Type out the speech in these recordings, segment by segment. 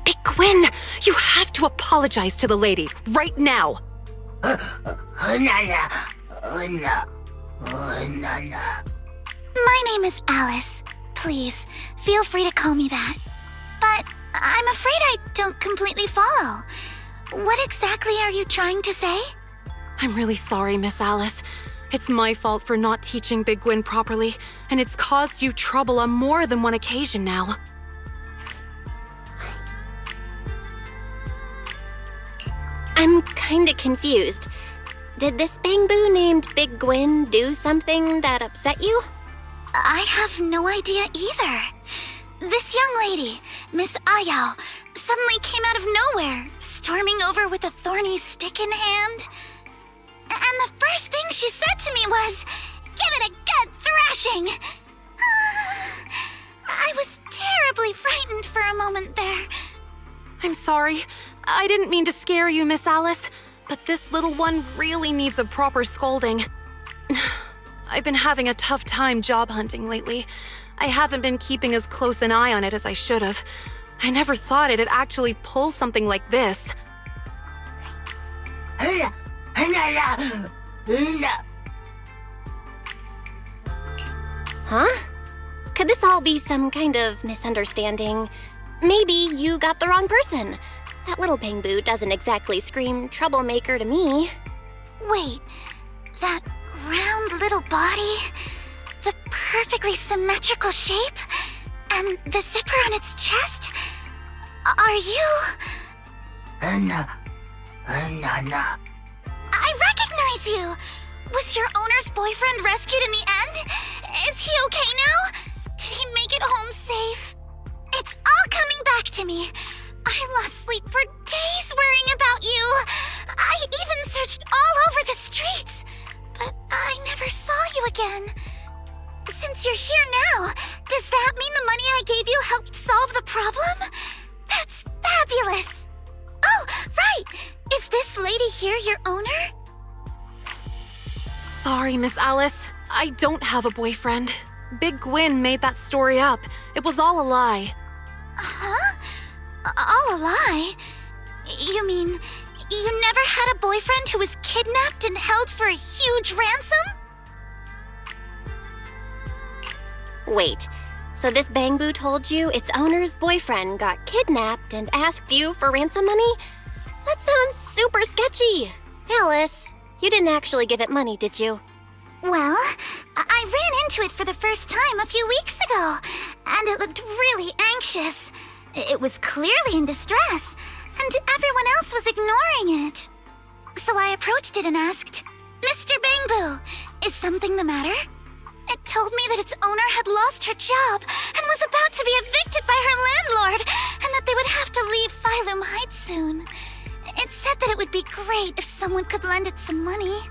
Big Gwyn, you have to apologize to the lady, right now. My name is Alice. Please, feel free to call me that. But I'm afraid I don't completely follow. What exactly are you trying to say? I'm really sorry, Miss Alice. It's my fault for not teaching Big Gwyn properly, and it's caused you trouble on more than one occasion now. I'm kinda confused. Did this bangbu named Big Gwyn do something that upset you? I have no idea either. This young lady, Miss Ayao, suddenly came out of nowhere, storming over with a thorny stick in hand. And the first thing she said to me was, "Give it a good thrashing!" I was terribly frightened for a moment there. I'm sorry. I didn't mean to scare you, Miss Alice, but this little one really needs a proper scolding. I've been having a tough time job hunting lately. I haven't been keeping as close an eye on it as I should have. I never thought it'd actually pull something like this. Huh? Could this all be some kind of misunderstanding? Maybe you got the wrong person. That little bangbu doesn't exactly scream troublemaker to me. Wait, that round little body, the perfectly symmetrical shape, and the zipper on its chest? Are you... I recognize you! Was your owner's boyfriend rescued in the end? Is he okay now? Did he make it home safe? It's all coming back to me. I lost sleep for days worrying about you. I even searched all over the streets, but I never saw you again. Since you're here now, does that mean the money I gave you helped solve the problem? That's fabulous! Oh, right! Is this lady here your owner? Sorry, Miss Alice. I don't have a boyfriend. Big Gwyn made that story up. It was all a lie. Huh? All a lie? You mean you never had a boyfriend who was kidnapped and held for a huge ransom? Wait, so this bangbu told you its owner's boyfriend got kidnapped and asked you for ransom money? That sounds super sketchy. Alice, you didn't actually give it money, did you? Well, I ran into it for the first time a few weeks ago, and it looked really anxious. It was clearly in distress, and everyone else was ignoring it. So I approached it and asked, "Mr. Bangbu, is something the matter?" It told me that its owner had lost her job and was about to be evicted by her landlord, and that they would have to leave Phylum Heights soon. It said that it would be great if someone could lend it some money.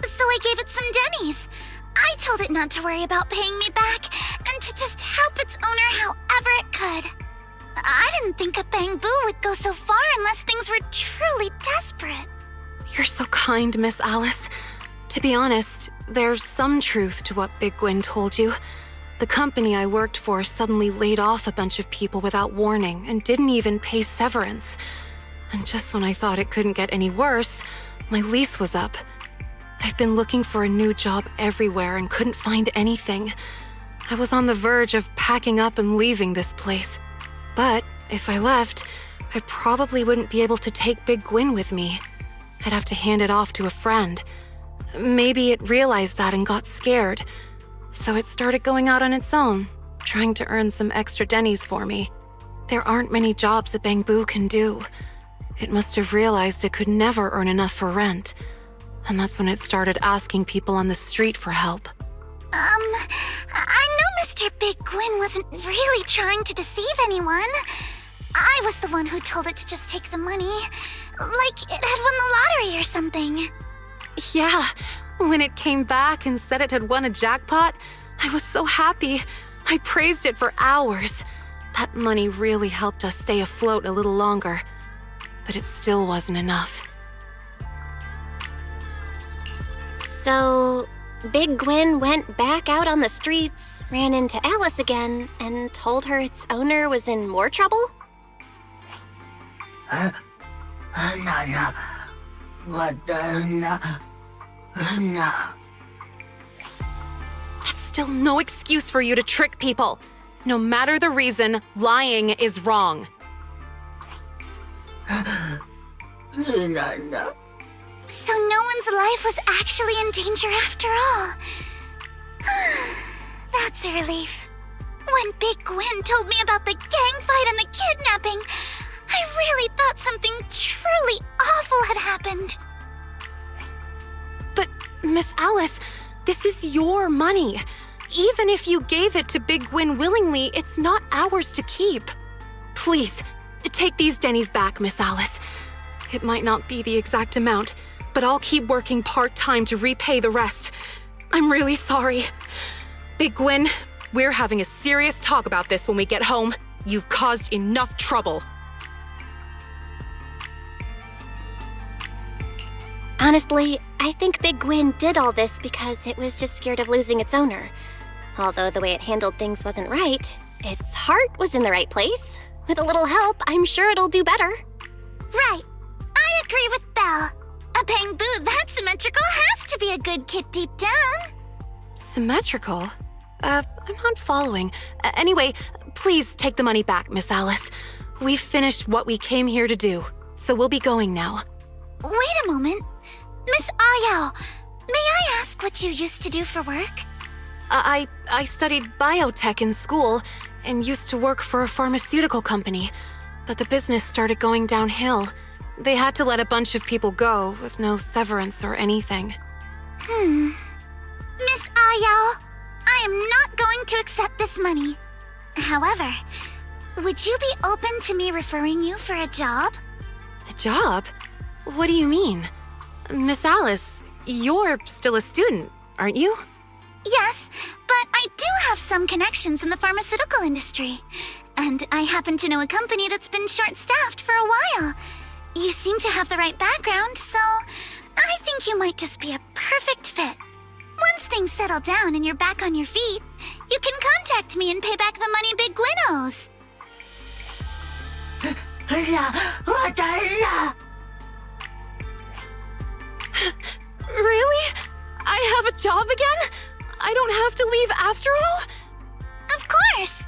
So I gave it some dennies. I told it not to worry about paying me back, and to just help its owner however it could. I didn't think a bangbu would go so far unless things were truly desperate. You're so kind, Miss Alice. To be honest, there's some truth to what Big Gwyn told you. The company I worked for suddenly laid off a bunch of people without warning and didn't even pay severance. And just when I thought it couldn't get any worse, my lease was up. I've been looking for a new job everywhere and couldn't find anything. I was on the verge of packing up and leaving this place. But if I left, I probably wouldn't be able to take Big Gwyn with me. I'd have to hand it off to a friend. Maybe it realized that and got scared. So it started going out on its own, trying to earn some extra dennies for me. There aren't many jobs a bangbu can do. It must have realized it could never earn enough for rent. And that's when it started asking people on the street for help. I know Mr. Big Gwyn wasn't really trying to deceive anyone. I was the one who told it to just take the money. Like it had won the lottery or something. Yeah, when it came back and said it had won a jackpot, I was so happy. I praised it for hours. That money really helped us stay afloat a little longer. but it still wasn't enough. So, Big Gwen went back out on the streets, ran into Alice again, and told her its owner was in more trouble? That's still no excuse for you to trick people. No matter the reason, lying is wrong. So no one's life was actually in danger after all. That's a relief. When Big Gwen told me about the gang fight and the kidnapping, I really thought something truly awful had happened. But, Miss Alice, this is your money. Even if you gave it to Big Gwen willingly, it's not ours to keep. Please, take these Denny's back, Miss Alice. It might not be the exact amount, but I'll keep working part-time to repay the rest. I'm really sorry. Big Gwen, we're having a serious talk about this when we get home. You've caused enough trouble. Honestly, I think Big Gwen did all this because it was just scared of losing its owner. Although the way it handled things wasn't right, its heart was in the right place. With a little help, I'm sure it'll do better. Right. I agree with Belle. A Bangbu that symmetrical has to be a good kid deep down. Symmetrical? I'm not following. Anyway, please take the money back, Miss Alice. We've finished what we came here to do, so we'll be going now. Wait a moment. Miss Ayao, may I ask what you used to do for work? I studied biotech in school and used to work for a pharmaceutical company, but the business started going downhill. They had to let a bunch of people go with no severance or anything. Miss Ayao, I am not going to accept this money. However, would you be open to me referring you for a job? A job? What do you mean? Miss Alice, you're still a student, aren't you? Yes, but I do have some connections in the pharmaceutical industry. And I happen to know a company that's been short-staffed for a while. You seem to have the right background, so I think you might just be a perfect fit. Once things settle down and you're back on your feet, you can contact me and pay back the money Big Gwen owes. Really? I have a job again? I don't have to leave after all? Of course!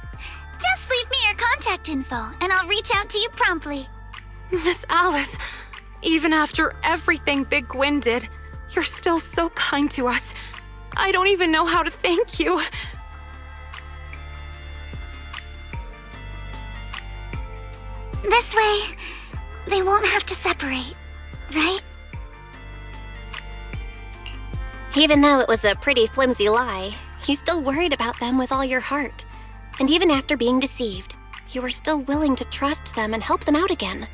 Just leave me your contact info, and I'll reach out to you promptly. Miss Alice, even after everything Big Gwen did, you're still so kind to us. I don't even know how to thank you. This way, they won't have to separate, right? Even though it was a pretty flimsy lie, you still worried about them with all your heart. And even after being deceived, you were still willing to trust them and help them out again.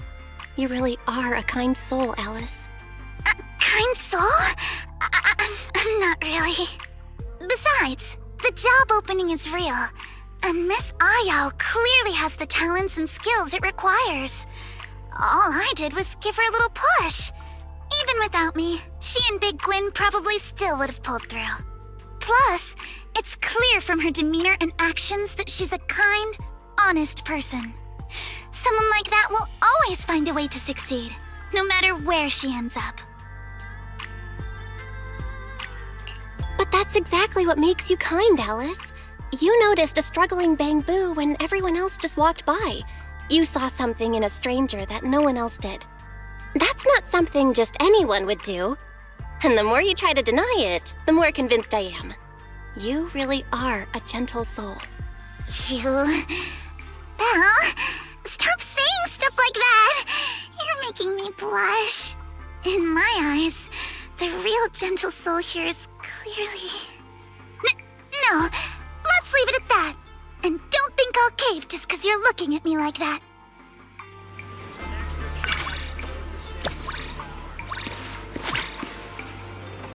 You really are a kind soul, Alice. A kind soul? I'm not really. Besides, the job opening is real, and Miss Ayao clearly has the talents and skills it requires. All I did was give her a little push. Even without me, she and Big Gwen probably still would have pulled through. Plus, it's clear from her demeanor and actions that she's a kind, honest person. Someone like that will always find a way to succeed, no matter where she ends up. But that's exactly what makes you kind, Alice. You noticed a struggling Bangbu when everyone else just walked by. You saw something in a stranger that no one else did. That's not something just anyone would do. And the more you try to deny it, the more convinced I am. You really are a gentle soul. You... Belle, stop saying stuff like that! You're making me blush. In my eyes, the real gentle soul here is clearly... No, let's leave it at that. And don't think I'll cave just because you're looking at me like that.